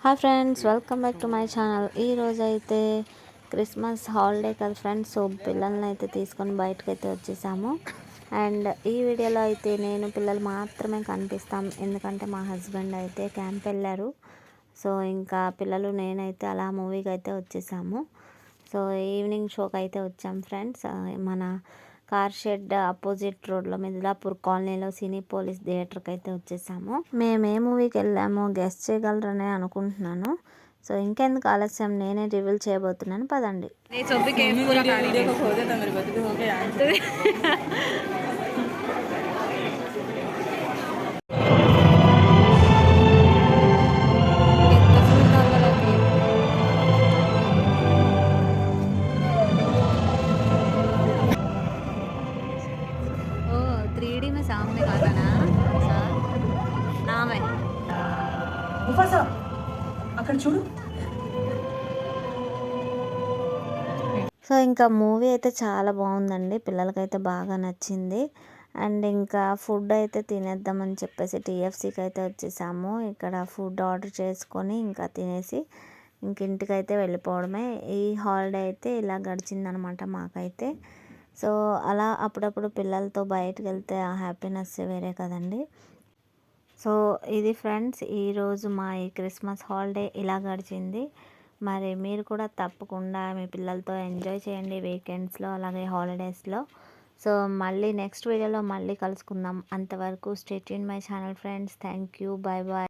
Hi friends, welcome back to my channel. ఈరోజు అయితే Christmas holiday కదా ఫ్రెండ్స్. సో పిల్లల్ని అయితే తీసుకొని బయటకు అయితే వచ్చేసాము. అండ్ ఈ వీడియోలో అయితే నేను పిల్లలు మాత్రమే కనిపిస్తాం, ఎందుకంటే మా హస్బెండ్ అయితే క్యాంప్ వెళ్ళారు. సో ఇంకా పిల్లలు నేనైతే అలా మూవీకి అయితే వచ్చేసాము. సో ఈవినింగ్ షోకి అయితే వచ్చాం ఫ్రెండ్స్. మన కార్ షెడ్ అపోజిట్ రోడ్లో మిద్లాపూర్ కాలనీలో సినీ పోలీస్ థియేటర్కి అయితే వచ్చేసాము. మేము ఏ మూవీకి వెళ్ళామో గెస్ట్ చేయగలరనే అనుకుంటున్నాను. సో ఇంకెందుకు ఆలస్యం, నేనే రివీల్ చేయబోతున్నాను, పదండి. అక్కడ చూడు. సో ఇంకా మూవీ అయితే చాలా బాగుందండి, పిల్లలకైతే బాగా నచ్చింది. అండ్ ఇంకా ఫుడ్ అయితే తినేద్దామని చెప్పేసి టీఎఫ్సీకి అయితే వచ్చేసాము. ఇక్కడ ఫుడ్ ఆర్డర్ చేసుకొని ఇంకా తినేసి ఇంటికైతే వెళ్ళిపోవడమే. ఈ హాలిడే అయితే ఇలా గడిచిందనమాట మాకైతే. సో అలా అప్పుడప్పుడు పిల్లలతో బయటకు వెళ్తే ఆ హ్యాపీనెస్ వేరే కదండి. సో ఇది ఫ్రెండ్స్, ఈరోజు మా ఈ క్రిస్మస్ హాలిడే ఇలా గడిచింది. మరి మీరు కూడా తప్పకుండా మీ పిల్లలతో ఎంజాయ్ చేయండి వీకెండ్స్లో, అలాగే హాలిడేస్లో. సో మళ్ళీ నెక్స్ట్ వీడియోలో మళ్ళీ కలుసుకుందాం. అంతవరకు stay tune my channel friends. Thank you, bye bye.